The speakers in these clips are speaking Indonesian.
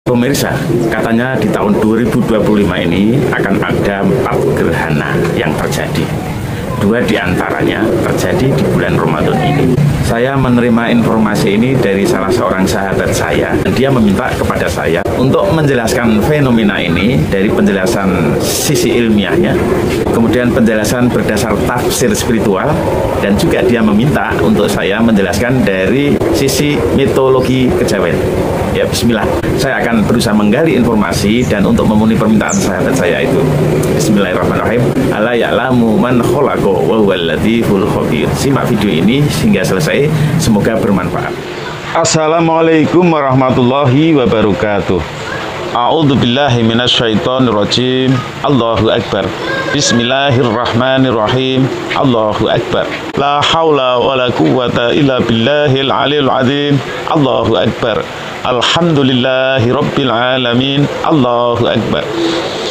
Pemirsa, katanya di tahun 2025 ini akan ada 4 gerhana yang terjadi. 2 diantaranya terjadi di bulan Ramadan ini. Saya menerima informasi ini dari salah seorang sahabat saya. Dia meminta kepada saya untuk menjelaskan fenomena ini dari penjelasan sisi ilmiahnya, kemudian penjelasan berdasar tafsir spiritual, dan juga dia meminta untuk saya menjelaskan dari sisi mitologi kejawen. Ya, bismillah. Saya akan berusaha menggali informasi dan untuk memenuhi permintaan sahabat saya itu. Bismillahirrahmanirrahim. Ala ya'lamu man khalaqa wa huwal latiful khabir. Simak video ini hingga selesai. Semoga bermanfaat. Assalamualaikum warahmatullahi wabarakatuh. A'udzu billahi minasyaitonir rajim. Allahu akbar. Bismillahirrahmanirrahim. Allahu akbar. La haula wala quwwata illa billahil aliyil azim. Allahu akbar. Alhamdulillahi rabbil alamin. Allahu akbar.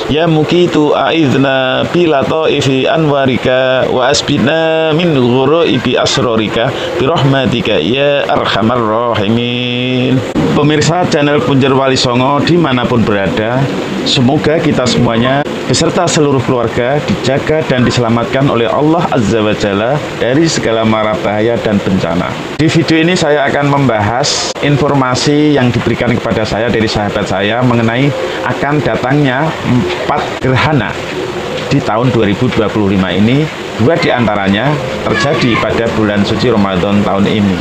Ya mukitu a'idna bila ta'ifi anwarika wa asbina min ghuraibi asrorika birahmatika ya arhamar rahimin. Pemirsa channel Punjer Wali Songo dimanapun berada, semoga kita semuanya beserta seluruh keluarga dijaga dan diselamatkan oleh Allah Azza wa Jalla dari segala mara bahaya dan bencana. Di video ini saya akan membahas informasi yang diberikan kepada saya dari sahabat saya mengenai akan datangnya 4 gerhana di tahun 2025 ini. 2 diantaranya terjadi pada bulan suci Ramadan tahun ini.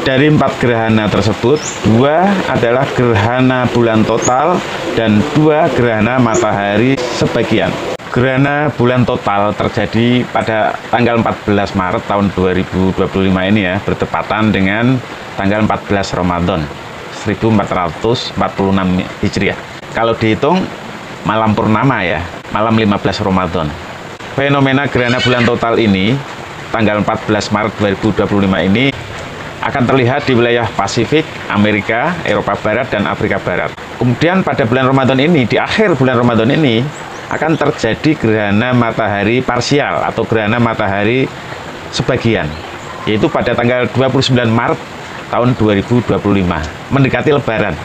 Dari 4 gerhana tersebut, 2 adalah gerhana bulan total dan 2 gerhana matahari sebagian. Gerhana bulan total terjadi pada tanggal 14 Maret tahun 2025 ini ya, bertepatan dengan tanggal 14 Ramadan 1446 Hijriah. Kalau dihitung malam purnama ya, malam 15 Ramadan. Fenomena gerhana bulan total ini tanggal 14 Maret 2025 ini akan terlihat di wilayah Pasifik, Amerika, Eropa Barat, dan Afrika Barat. Kemudian pada bulan Ramadan ini, di akhir bulan Ramadan ini, akan terjadi gerhana matahari parsial atau gerhana matahari sebagian, yaitu pada tanggal 29 Maret tahun 2025, mendekati Lebaran.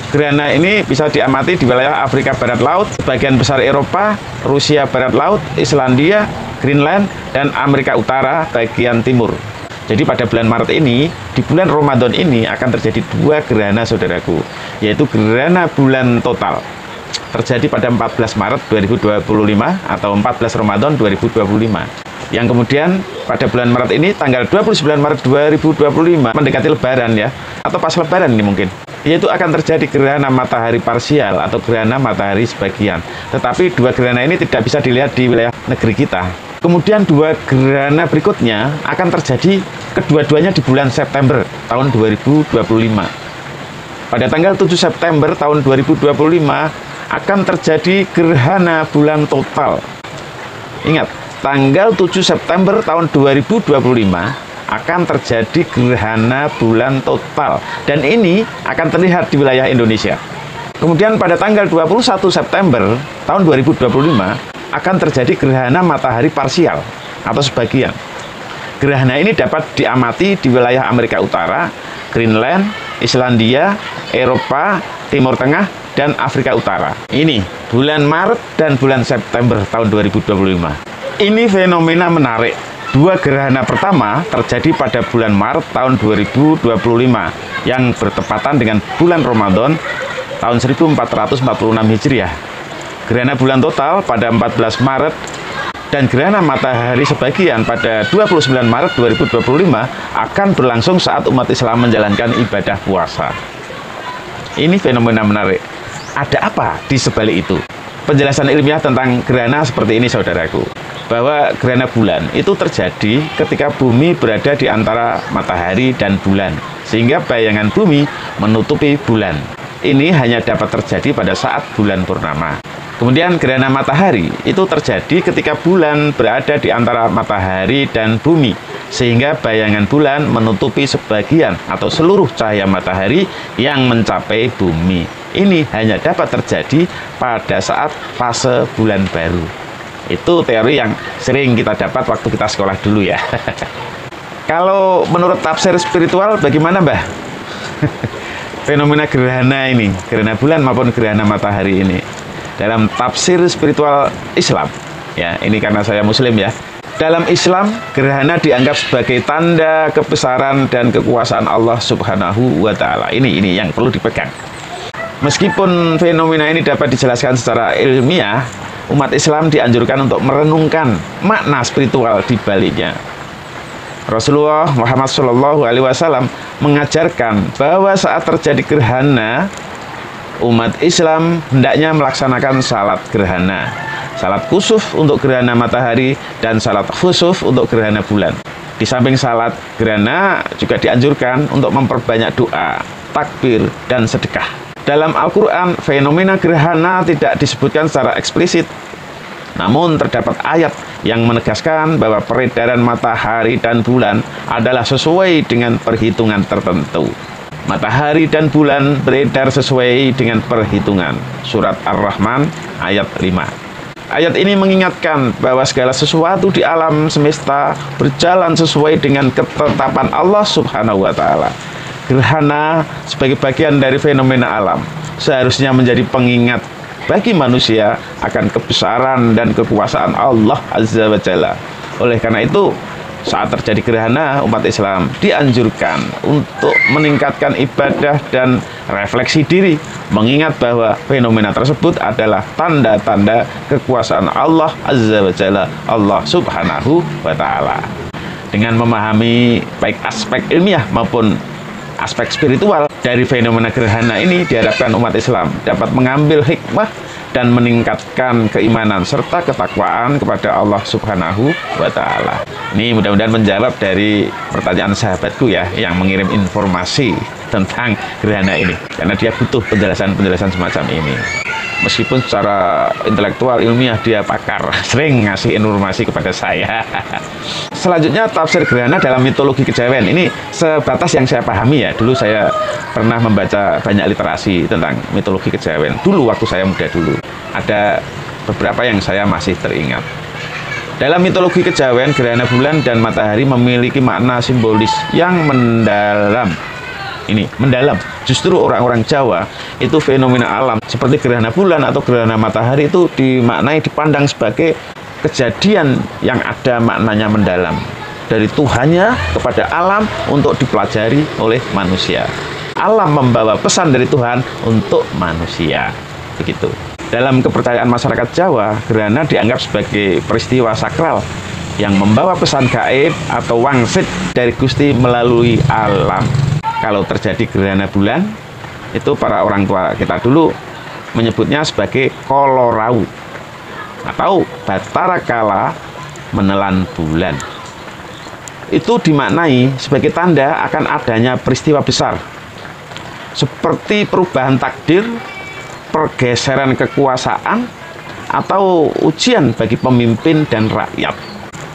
Gerhana ini bisa diamati di wilayah Afrika Barat Laut, sebagian besar Eropa, Rusia Barat Laut, Islandia, Greenland, dan Amerika Utara bagian timur. Jadi pada bulan Maret ini, di bulan Ramadan ini akan terjadi 2 gerhana saudaraku, yaitu gerhana bulan total. Terjadi pada 14 Maret 2025 atau 14 Ramadan 2025. Yang kemudian pada bulan Maret ini, tanggal 29 Maret 2025, mendekati Lebaran ya, atau pas Lebaran ini mungkin, yaitu akan terjadi gerhana matahari parsial atau gerhana matahari sebagian. Tetapi 2 gerhana ini tidak bisa dilihat di wilayah negeri kita. Kemudian 2 gerhana berikutnya akan terjadi kedua-duanya di bulan September tahun 2025. Pada tanggal 7 September tahun 2025 akan terjadi gerhana bulan total. Ingat, tanggal 7 September tahun 2025 akan terjadi gerhana bulan total. Dan ini akan terlihat di wilayah Indonesia. Kemudian pada tanggal 21 September tahun 2025 akan terjadi gerhana matahari parsial atau sebagian. Gerhana ini dapat diamati di wilayah Amerika Utara, Greenland, Islandia, Eropa, Timur Tengah, dan Afrika Utara. Ini bulan Maret dan bulan September tahun 2025. Ini fenomena menarik. 2 gerhana pertama terjadi pada bulan Maret tahun 2025 yang bertepatan dengan bulan Ramadan tahun 1446 Hijriah. Gerhana bulan total pada 14 Maret dan gerhana matahari sebagian pada 29 Maret 2025 akan berlangsung saat umat Islam menjalankan ibadah puasa. Ini fenomena menarik. Ada apa di sebalik itu? Penjelasan ilmiah tentang gerhana seperti ini saudaraku, bahwa gerhana bulan itu terjadi ketika bumi berada di antara matahari dan bulan, sehingga bayangan bumi menutupi bulan. Ini hanya dapat terjadi pada saat bulan purnama. Kemudian gerhana matahari itu terjadi ketika bulan berada di antara matahari dan bumi, sehingga bayangan bulan menutupi sebagian atau seluruh cahaya matahari yang mencapai bumi. Ini hanya dapat terjadi pada saat fase bulan baru. Itu teori yang sering kita dapat waktu kita sekolah dulu ya. Kalau menurut tafsir spiritual bagaimana Mbah? fenomena gerhana ini, gerhana bulan maupun gerhana matahari ini, dalam tafsir spiritual Islam, ya ini karena saya Muslim ya. Dalam Islam, gerhana dianggap sebagai tanda kebesaran dan kekuasaan Allah Subhanahu wa Ta'ala. Ini yang perlu dipegang. Meskipun fenomena ini dapat dijelaskan secara ilmiah, umat Islam dianjurkan untuk merenungkan makna spiritual di baliknya. Rasulullah Muhammad SAW mengajarkan bahwa saat terjadi gerhana, umat Islam hendaknya melaksanakan salat gerhana, salat khusuf untuk gerhana matahari, dan salat khusuf untuk gerhana bulan. Di samping salat gerhana juga dianjurkan untuk memperbanyak doa, takbir, dan sedekah. Dalam Al-Quran, fenomena gerhana tidak disebutkan secara eksplisit. Namun terdapat ayat yang menegaskan bahwa peredaran matahari dan bulan adalah sesuai dengan perhitungan tertentu. Matahari dan bulan beredar sesuai dengan perhitungan. Surat Ar-Rahman ayat 5. Ayat ini mengingatkan bahwa segala sesuatu di alam semesta berjalan sesuai dengan ketetapan Allah Subhanahu wa Ta'ala. Gerhana sebagai bagian dari fenomena alam seharusnya menjadi pengingat bagi manusia akan kebesaran dan kekuasaan Allah Azza wa Jalla. Oleh karena itu, saat terjadi gerhana, umat Islam dianjurkan untuk meningkatkan ibadah dan refleksi diri, mengingat bahwa fenomena tersebut adalah tanda-tanda kekuasaan Allah Azza wa Jalla, Allah Subhanahu wa Ta'ala. Dengan memahami baik aspek ilmiah maupun aspek spiritual dari fenomena gerhana ini, diharapkan umat Islam dapat mengambil hikmah dan meningkatkan keimanan serta ketakwaan kepada Allah Subhanahu wa Ta'ala. Ini mudah-mudahan menjawab dari pertanyaan sahabatku ya, yang mengirim informasi tentang gerhana ini, karena dia butuh penjelasan-penjelasan semacam ini. Meskipun secara intelektual ilmiah dia pakar, sering ngasih informasi kepada saya. Selanjutnya, tafsir gerhana dalam mitologi kejawen. Ini sebatas yang saya pahami ya. Dulu saya pernah membaca banyak literasi tentang mitologi kejawen. Dulu waktu saya muda dulu. Ada beberapa yang saya masih teringat. Dalam mitologi kejawen, gerhana bulan dan matahari memiliki makna simbolis yang mendalam. Ini mendalam. Justru orang-orang Jawa itu fenomena alam seperti gerhana bulan atau gerhana matahari itu dimaknai, dipandang sebagai kejadian yang ada maknanya mendalam dari Tuhannya kepada alam untuk dipelajari oleh manusia. Alam membawa pesan dari Tuhan untuk manusia. Begitu. Dalam kepercayaan masyarakat Jawa, gerhana dianggap sebagai peristiwa sakral yang membawa pesan gaib atau wangsit dari Gusti melalui alam. Kalau terjadi gerhana bulan, itu para orang tua kita dulu menyebutnya sebagai kolorau atau batara kala menelan bulan. Itu dimaknai sebagai tanda akan adanya peristiwa besar, seperti perubahan takdir, pergeseran kekuasaan, atau ujian bagi pemimpin dan rakyat.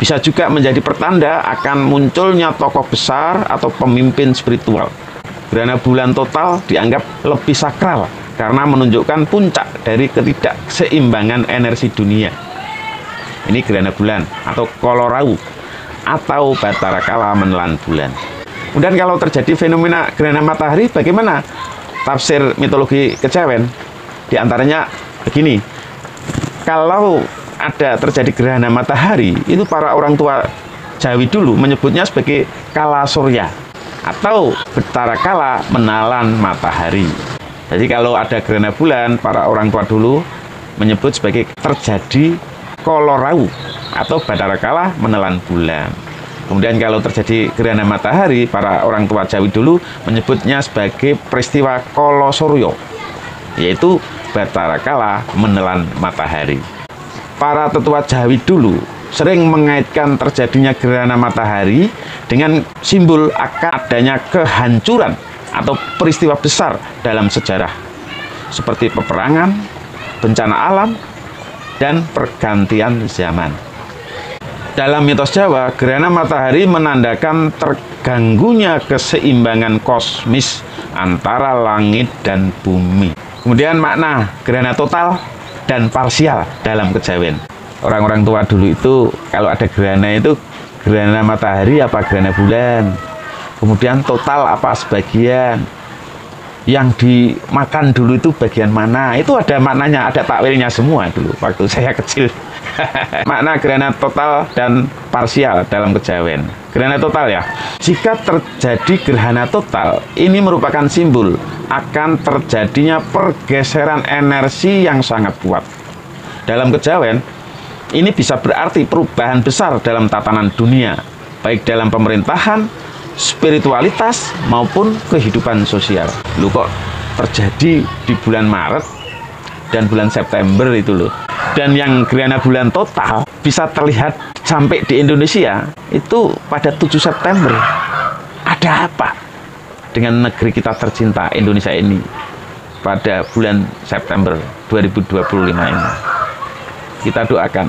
Bisa juga menjadi pertanda akan munculnya tokoh besar atau pemimpin spiritual. Gerhana bulan total dianggap lebih sakral karena menunjukkan puncak dari ketidakseimbangan energi dunia. Ini gerhana bulan atau kolorau atau batara kala menelan bulan. Kemudian kalau terjadi fenomena gerhana matahari, bagaimana tafsir mitologi kejawen? Di antaranya begini, kalau ada terjadi gerhana matahari, itu para orang tua Jawi dulu menyebutnya sebagai kala surya atau betara kala menelan matahari. Jadi kalau ada gerhana bulan, para orang tua dulu menyebut sebagai terjadi kolorau atau batara kala menelan bulan. Kemudian kalau terjadi gerhana matahari, para orang tua Jawi dulu menyebutnya sebagai peristiwa kolosuryo, yaitu batara kala menelan matahari. Para tetua Jawi dulu sering mengaitkan terjadinya gerhana matahari dengan simbol akan adanya kehancuran atau peristiwa besar dalam sejarah, seperti peperangan, bencana alam, dan pergantian zaman. Dalam mitos Jawa, gerhana matahari menandakan terganggunya keseimbangan kosmis antara langit dan bumi. Kemudian makna gerhana total dan parsial dalam kejawen. Orang-orang tua dulu itu kalau ada gerhana itu gerhana matahari apa gerhana bulan, kemudian total apa sebagian. yang dimakan dulu itu bagian mana? Itu ada maknanya, ada takwilnya semua dulu waktu saya kecil. Makna gerhana total dan parsial dalam kejawen. Gerhana total ya, jika terjadi gerhana total, ini merupakan simbol akan terjadinya pergeseran energi yang sangat kuat. Dalam kejawen, ini bisa berarti perubahan besar dalam tatanan dunia, baik dalam pemerintahan, spiritualitas maupun kehidupan sosial. Loh, kok terjadi di bulan Maret dan bulan September itu loh. Dan yang gerhana bulan total bisa terlihat sampai di Indonesia itu pada 7 September. Ada apa dengan negeri kita tercinta Indonesia ini pada bulan September 2025 ini? Kita doakan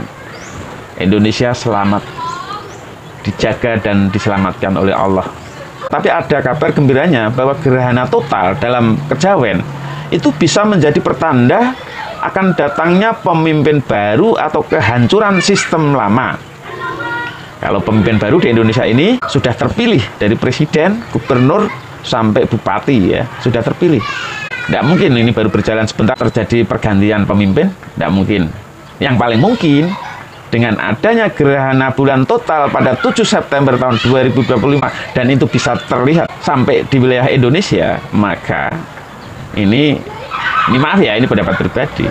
Indonesia selamat, dijaga dan diselamatkan oleh Allah. Tapi ada kabar gembiranya bahwa gerhana total dalam kejawen itu bisa menjadi pertanda akan datangnya pemimpin baru atau kehancuran sistem lama. Kalau pemimpin baru di Indonesia ini sudah terpilih dari presiden, gubernur sampai bupati ya, sudah terpilih. Tidak mungkin ini baru berjalan sebentar terjadi pergantian pemimpin, tidak mungkin. Yang paling mungkin dengan adanya gerhana bulan total pada 7 September tahun 2025 dan itu bisa terlihat sampai di wilayah Indonesia, maka ini maaf ya, ini pendapat pribadi,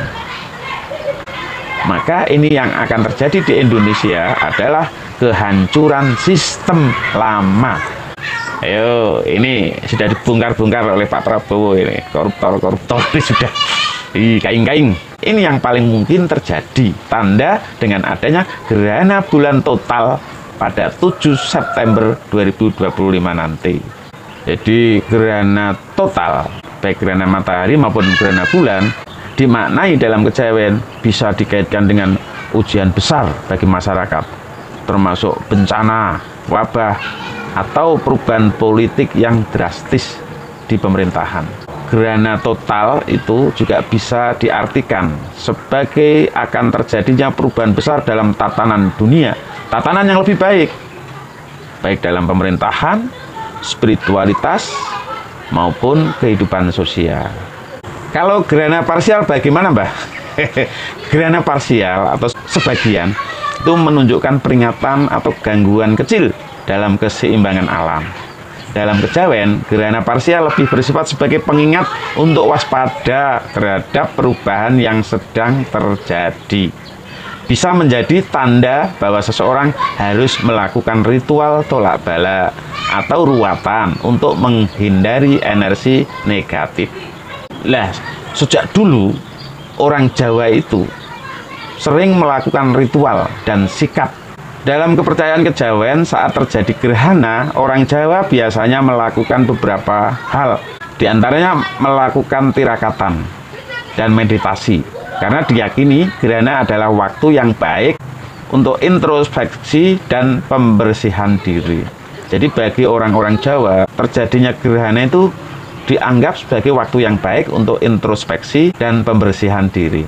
maka ini yang akan terjadi di Indonesia adalah kehancuran sistem lama. Ayo, ini sudah dibongkar-bongkar oleh Pak Prabowo ini, koruptor ini sudah kaing-kaing. Ini yang paling mungkin terjadi, tanda dengan adanya gerhana bulan total pada 7 September 2025 nanti. Jadi gerhana total, baik gerhana matahari maupun gerhana bulan, dimaknai dalam kejawen bisa dikaitkan dengan ujian besar bagi masyarakat, termasuk bencana, wabah, atau perubahan politik yang drastis di pemerintahan. Gerhana total itu juga bisa diartikan sebagai akan terjadinya perubahan besar dalam tatanan dunia, tatanan yang lebih baik, baik dalam pemerintahan, spiritualitas, maupun kehidupan sosial. Kalau gerhana parsial bagaimana, Mbah? Gerhana parsial atau sebagian itu menunjukkan peringatan atau gangguan kecil dalam keseimbangan alam. Dalam kejawen, gerhana parsial lebih bersifat sebagai pengingat untuk waspada terhadap perubahan yang sedang terjadi. Bisa menjadi tanda bahwa seseorang harus melakukan ritual tolak bala atau ruatan untuk menghindari energi negatif. Lah, sejak dulu orang Jawa itu sering melakukan ritual dan sikap. Dalam kepercayaan kejawen, saat terjadi gerhana, orang Jawa biasanya melakukan beberapa hal. Di antaranya melakukan tirakatan dan meditasi. Karena diyakini gerhana adalah waktu yang baik untuk introspeksi dan pembersihan diri. Jadi bagi orang-orang Jawa, terjadinya gerhana itu dianggap sebagai waktu yang baik untuk introspeksi dan pembersihan diri.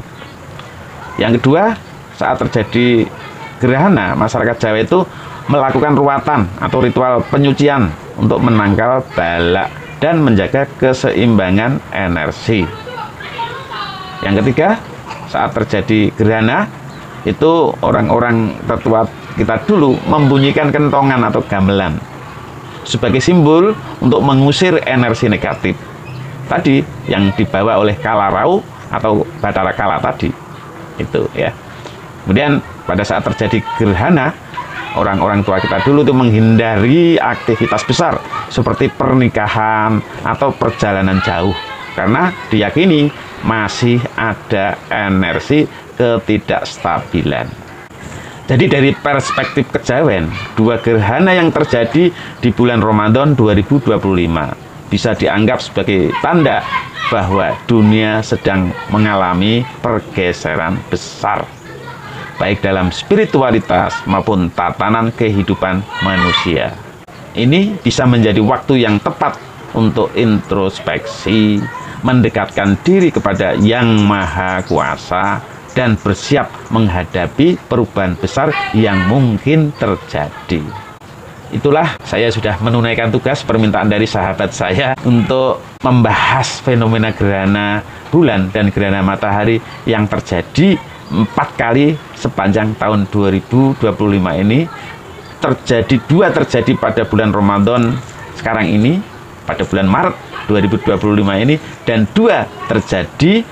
Yang kedua, saat terjadi gerhana, masyarakat Jawa itu melakukan ruatan atau ritual penyucian untuk menangkal bala dan menjaga keseimbangan energi. Yang ketiga, saat terjadi gerhana, itu orang-orang tertua kita dulu membunyikan kentongan atau gamelan sebagai simbol untuk mengusir energi negatif tadi yang dibawa oleh Kala Rau atau Bathara Kala tadi itu ya. Kemudian pada saat terjadi gerhana, orang-orang tua kita dulu itu menghindari aktivitas besar seperti pernikahan atau perjalanan jauh karena diyakini masih ada energi ketidakstabilan. Jadi dari perspektif kejawen, dua gerhana yang terjadi di bulan Ramadan 2025 bisa dianggap sebagai tanda bahwa dunia sedang mengalami pergeseran besar, baik dalam spiritualitas maupun tatanan kehidupan manusia. Ini bisa menjadi waktu yang tepat untuk introspeksi, mendekatkan diri kepada Yang Maha Kuasa, dan bersiap menghadapi perubahan besar yang mungkin terjadi. itulah saya sudah menunaikan tugas permintaan dari sahabat saya untuk membahas fenomena gerhana bulan dan gerhana matahari yang terjadi 4 kali sepanjang tahun 2025 ini. Dua terjadi pada bulan Ramadan sekarang ini, pada bulan Maret 2025 ini, dan 2 terjadi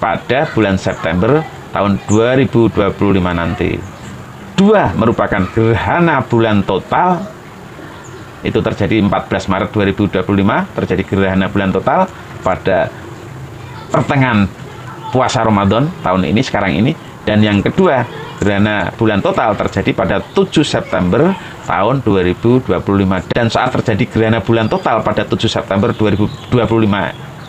pada bulan September tahun 2025 nanti. 2 merupakan gerhana bulan total, itu terjadi 14 Maret 2025, terjadi gerhana bulan total pada pertengahan puasa Ramadan tahun ini, sekarang ini. Dan yang kedua, gerhana bulan total terjadi pada 7 September tahun 2025. Dan saat terjadi gerhana bulan total pada 7 September 2025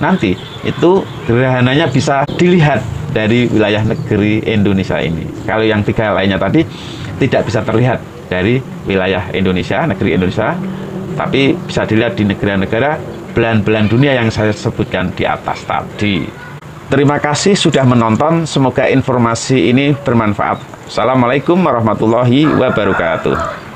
nanti, itu gerhananya bisa dilihat dari wilayah negeri Indonesia ini. Kalau yang 3 lainnya tadi tidak bisa terlihat dari wilayah Indonesia, negeri Indonesia, tapi bisa dilihat di negara-negara belahan-belahan dunia yang saya sebutkan di atas tadi. Terima kasih sudah menonton, semoga informasi ini bermanfaat. Assalamualaikum warahmatullahi wabarakatuh.